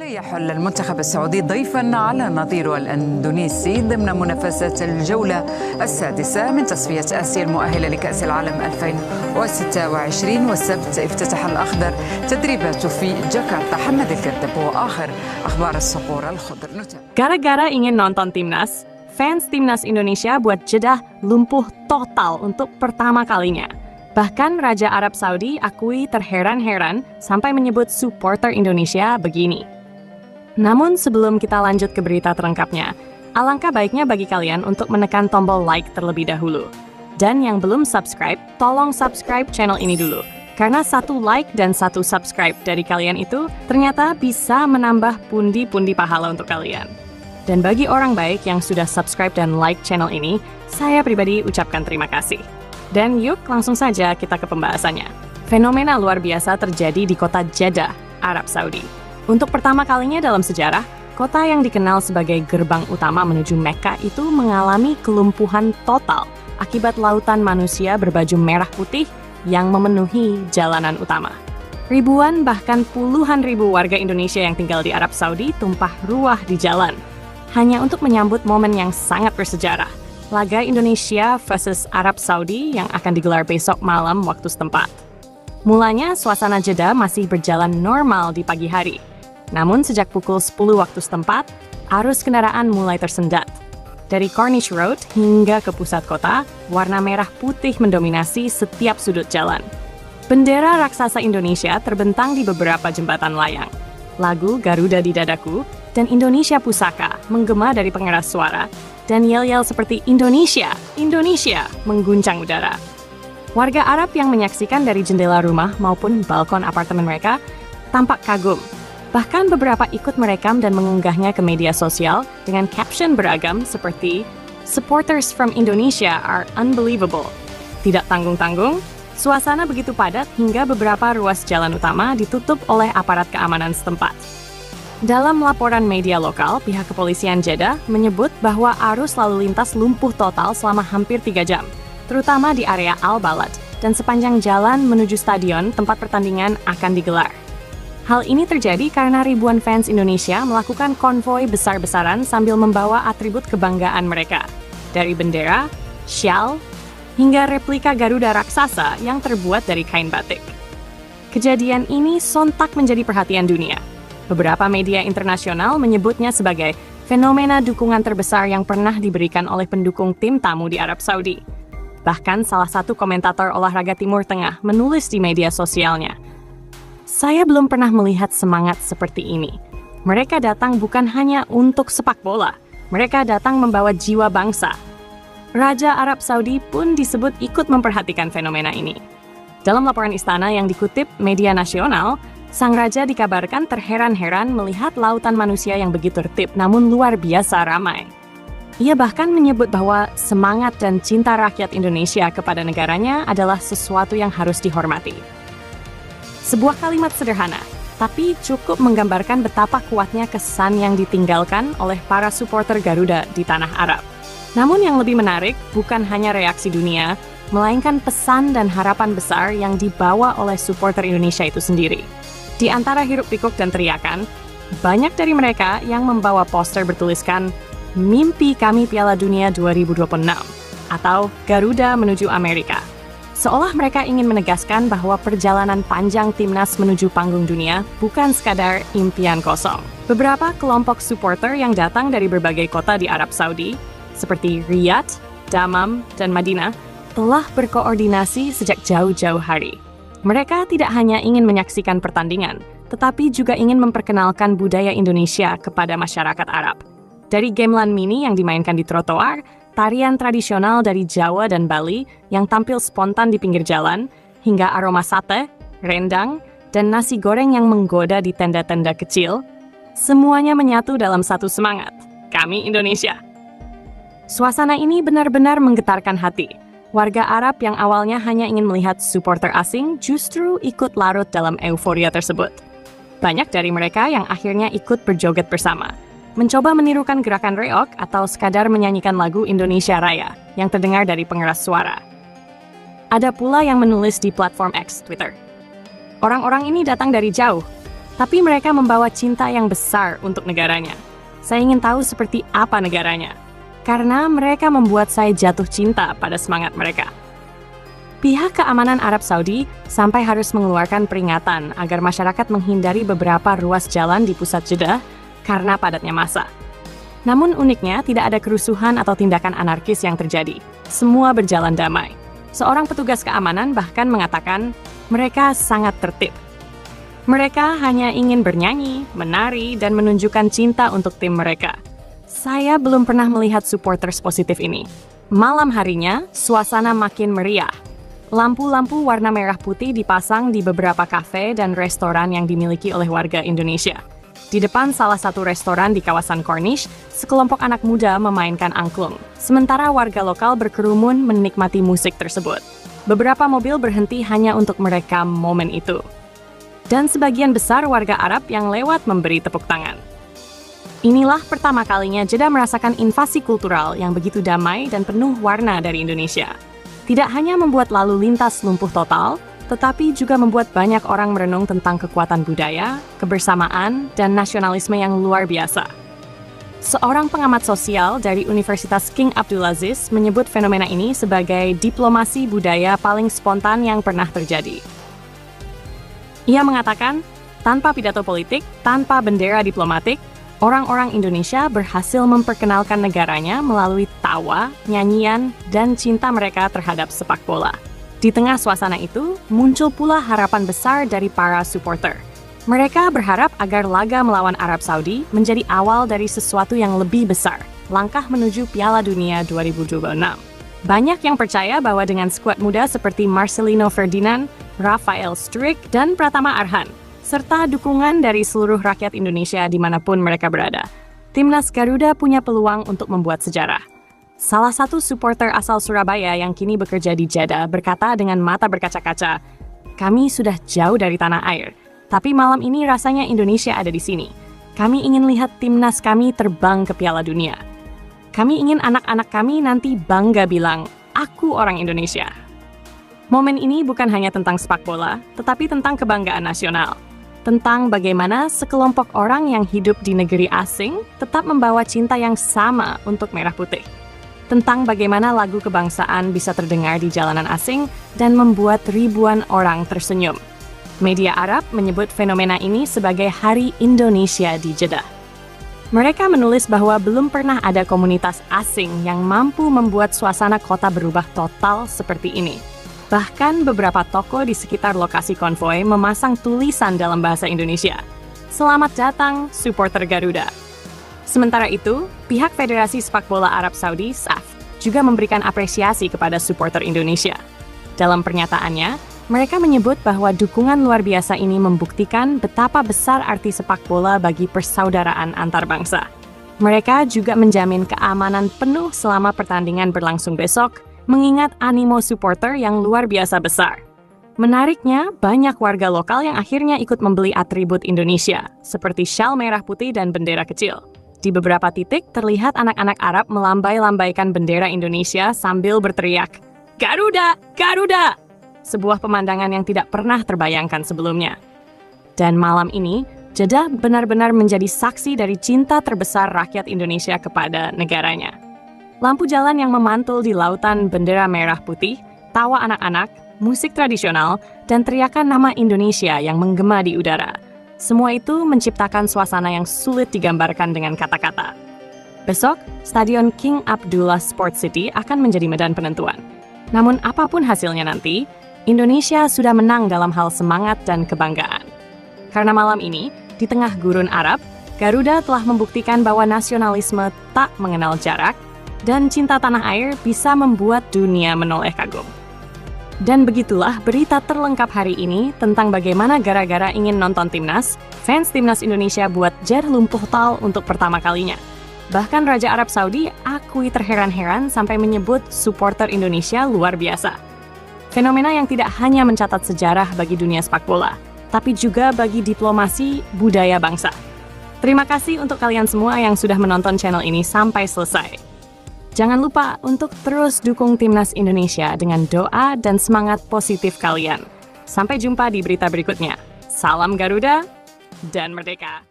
يحل المنتخب السعودي ضيفا على نظيره الأندونيسي ضمن منافسات الجولة السادسة من تصفية آسيا المؤهلة لكأس العالم 2026. والسبت افتتح الأخضر تدريباته في جاكرتا. حمد الكذاب وآخر أخبار الصقور الخضر. Gara-gara ingin nonton timnas, fans timnas Indonesia buat jeda lumpuh total untuk pertama kalinya. Bahkan Raja Arab Saudi akui terheran-heran sampai menyebut supporter Indonesia begini. Namun sebelum kita lanjut ke berita terlengkapnya, alangkah baiknya bagi kalian untuk menekan tombol like terlebih dahulu. Dan yang belum subscribe, tolong subscribe channel ini dulu. Karena satu like dan satu subscribe dari kalian itu ternyata bisa menambah pundi-pundi pahala untuk kalian. Dan bagi orang baik yang sudah subscribe dan like channel ini, saya pribadi ucapkan terima kasih. Dan yuk langsung saja kita ke pembahasannya. Fenomena luar biasa terjadi di kota Jeddah, Arab Saudi. Untuk pertama kalinya dalam sejarah, kota yang dikenal sebagai gerbang utama menuju Mekah itu mengalami kelumpuhan total akibat lautan manusia berbaju merah putih yang memenuhi jalanan utama. Ribuan bahkan puluhan ribu warga Indonesia yang tinggal di Arab Saudi tumpah ruah di jalan, hanya untuk menyambut momen yang sangat bersejarah. Laga Indonesia versus Arab Saudi yang akan digelar besok malam waktu setempat. Mulanya suasana Jeddah masih berjalan normal di pagi hari. Namun sejak pukul 10 waktu setempat, arus kendaraan mulai tersendat. Dari Corniche Road hingga ke pusat kota, warna merah putih mendominasi setiap sudut jalan. Bendera raksasa Indonesia terbentang di beberapa jembatan layang. Lagu Garuda di Dadaku dan Indonesia Pusaka menggema dari pengeras suara, dan yel-yel seperti Indonesia, Indonesia mengguncang udara. Warga Arab yang menyaksikan dari jendela rumah maupun balkon apartemen mereka tampak kagum. Bahkan beberapa ikut merekam dan mengunggahnya ke media sosial dengan caption beragam seperti "Supporters from Indonesia are unbelievable". Tidak tanggung-tanggung, suasana begitu padat hingga beberapa ruas jalan utama ditutup oleh aparat keamanan setempat. Dalam laporan media lokal, pihak kepolisian Jeddah menyebut bahwa arus lalu lintas lumpuh total selama hampir 3 jam, terutama di area Al-Balad dan sepanjang jalan menuju stadion tempat pertandingan akan digelar. Hal ini terjadi karena ribuan fans Indonesia melakukan konvoi besar-besaran sambil membawa atribut kebanggaan mereka, dari bendera, syal, hingga replika Garuda raksasa yang terbuat dari kain batik. Kejadian ini sontak menjadi perhatian dunia. Beberapa media internasional menyebutnya sebagai fenomena dukungan terbesar yang pernah diberikan oleh pendukung tim tamu di Arab Saudi. Bahkan salah satu komentator olahraga Timur Tengah menulis di media sosialnya, "Saya belum pernah melihat semangat seperti ini. Mereka datang bukan hanya untuk sepak bola, mereka datang membawa jiwa bangsa." Raja Arab Saudi pun disebut ikut memperhatikan fenomena ini. Dalam laporan istana yang dikutip media nasional, sang raja dikabarkan terheran-heran melihat lautan manusia yang begitu tertib namun luar biasa ramai. Ia bahkan menyebut bahwa semangat dan cinta rakyat Indonesia kepada negaranya adalah sesuatu yang harus dihormati. Sebuah kalimat sederhana, tapi cukup menggambarkan betapa kuatnya kesan yang ditinggalkan oleh para supporter Garuda di tanah Arab. Namun yang lebih menarik bukan hanya reaksi dunia, melainkan pesan dan harapan besar yang dibawa oleh supporter Indonesia itu sendiri. Di antara hiruk-pikuk dan teriakan, banyak dari mereka yang membawa poster bertuliskan "Mimpi Kami Piala Dunia 2026" atau "Garuda menuju Amerika". Seolah mereka ingin menegaskan bahwa perjalanan panjang timnas menuju panggung dunia bukan sekadar impian kosong. Beberapa kelompok supporter yang datang dari berbagai kota di Arab Saudi, seperti Riyadh, Dammam, dan Madinah, telah berkoordinasi sejak jauh-jauh hari. Mereka tidak hanya ingin menyaksikan pertandingan, tetapi juga ingin memperkenalkan budaya Indonesia kepada masyarakat Arab. Dari gamelan mini yang dimainkan di trotoar, tarian tradisional dari Jawa dan Bali yang tampil spontan di pinggir jalan, hingga aroma sate, rendang, dan nasi goreng yang menggoda di tenda-tenda kecil, semuanya menyatu dalam satu semangat, kami Indonesia. Suasana ini benar-benar menggetarkan hati. Warga Arab yang awalnya hanya ingin melihat supporter asing justru ikut larut dalam euforia tersebut. Banyak dari mereka yang akhirnya ikut berjoget bersama, mencoba menirukan gerakan reog atau sekadar menyanyikan lagu Indonesia Raya yang terdengar dari pengeras suara. Ada pula yang menulis di platform X, Twitter, "Orang-orang ini datang dari jauh. Tapi mereka membawa cinta yang besar untuk negaranya. Saya ingin tahu seperti apa negaranya. Karena mereka membuat saya jatuh cinta pada semangat mereka. Pihak keamanan Arab Saudi sampai harus mengeluarkan peringatan agar masyarakat menghindari beberapa ruas jalan di pusat Jeddah karena padatnya massa. Namun uniknya tidak ada kerusuhan atau tindakan anarkis yang terjadi. Semua berjalan damai. Seorang petugas keamanan bahkan mengatakan mereka sangat tertib. Mereka hanya ingin bernyanyi, menari, dan menunjukkan cinta untuk tim mereka. Saya belum pernah melihat supporters positif ini. Malam harinya, suasana makin meriah. Lampu-lampu warna merah putih dipasang di beberapa kafe dan restoran yang dimiliki oleh warga Indonesia. Di depan salah satu restoran di kawasan Corniche, sekelompok anak muda memainkan angklung. Sementara warga lokal berkerumun menikmati musik tersebut. Beberapa mobil berhenti hanya untuk merekam momen itu. Dan sebagian besar warga Arab yang lewat memberi tepuk tangan. Inilah pertama kalinya Jeddah merasakan invasi kultural yang begitu damai dan penuh warna dari Indonesia. Tidak hanya membuat lalu lintas lumpuh total, tetapi juga membuat banyak orang merenung tentang kekuatan budaya, kebersamaan, dan nasionalisme yang luar biasa. Seorang pengamat sosial dari Universitas King Abdulaziz menyebut fenomena ini sebagai diplomasi budaya paling spontan yang pernah terjadi. Ia mengatakan, tanpa pidato politik, tanpa bendera diplomatik, orang-orang Indonesia berhasil memperkenalkan negaranya melalui tawa, nyanyian, dan cinta mereka terhadap sepak bola. Di tengah suasana itu, muncul pula harapan besar dari para supporter. Mereka berharap agar laga melawan Arab Saudi menjadi awal dari sesuatu yang lebih besar, langkah menuju Piala Dunia 2026. Banyak yang percaya bahwa dengan skuad muda seperti Marcelino Ferdinand, Rafael Struijk, dan Pratama Arhan, serta dukungan dari seluruh rakyat Indonesia dimanapun mereka berada, Timnas Garuda punya peluang untuk membuat sejarah. Salah satu supporter asal Surabaya yang kini bekerja di Jeddah berkata dengan mata berkaca-kaca, "Kami sudah jauh dari tanah air, tapi malam ini rasanya Indonesia ada di sini. Kami ingin lihat timnas kami terbang ke Piala Dunia. Kami ingin anak-anak kami nanti bangga bilang, aku orang Indonesia." Momen ini bukan hanya tentang sepak bola, tetapi tentang kebanggaan nasional. Tentang bagaimana sekelompok orang yang hidup di negeri asing tetap membawa cinta yang sama untuk merah putih. Tentang bagaimana lagu kebangsaan bisa terdengar di jalanan asing dan membuat ribuan orang tersenyum. Media Arab menyebut fenomena ini sebagai Hari Indonesia di Jeddah. Mereka menulis bahwa belum pernah ada komunitas asing yang mampu membuat suasana kota berubah total seperti ini. Bahkan beberapa toko di sekitar lokasi konvoi memasang tulisan dalam bahasa Indonesia. Selamat datang, supporter Garuda. Sementara itu, pihak Federasi Sepak Bola Arab Saudi, SAF, juga memberikan apresiasi kepada supporter Indonesia. Dalam pernyataannya, mereka menyebut bahwa dukungan luar biasa ini membuktikan betapa besar arti sepak bola bagi persaudaraan antar bangsa. Mereka juga menjamin keamanan penuh selama pertandingan berlangsung besok, mengingat animo supporter yang luar biasa besar. Menariknya, banyak warga lokal yang akhirnya ikut membeli atribut Indonesia, seperti syal merah putih dan bendera kecil. Di beberapa titik, terlihat anak-anak Arab melambai-lambaikan bendera Indonesia sambil berteriak, "Garuda! Garuda!" Sebuah pemandangan yang tidak pernah terbayangkan sebelumnya. Dan malam ini, Jeddah benar-benar menjadi saksi dari cinta terbesar rakyat Indonesia kepada negaranya. Lampu jalan yang memantul di lautan bendera merah putih, tawa anak-anak, musik tradisional, dan teriakan nama Indonesia yang menggema di udara. Semua itu menciptakan suasana yang sulit digambarkan dengan kata-kata. Besok, Stadion King Abdullah Sport City akan menjadi medan penentuan. Namun apapun hasilnya nanti, Indonesia sudah menang dalam hal semangat dan kebanggaan. Karena malam ini, di tengah gurun Arab, Garuda telah membuktikan bahwa nasionalisme tak mengenal jarak, dan cinta tanah air bisa membuat dunia menoleh kagum. Dan begitulah berita terlengkap hari ini tentang bagaimana gara-gara ingin nonton timnas, fans timnas Indonesia buat Jeddah lumpuh total untuk pertama kalinya. Bahkan Raja Arab Saudi akui terheran-heran sampai menyebut supporter Indonesia luar biasa. Fenomena yang tidak hanya mencatat sejarah bagi dunia sepak bola, tapi juga bagi diplomasi budaya bangsa. Terima kasih untuk kalian semua yang sudah menonton channel ini sampai selesai. Jangan lupa untuk terus dukung timnas Indonesia dengan doa dan semangat positif kalian. Sampai jumpa di berita berikutnya. Salam Garuda! dan merdeka.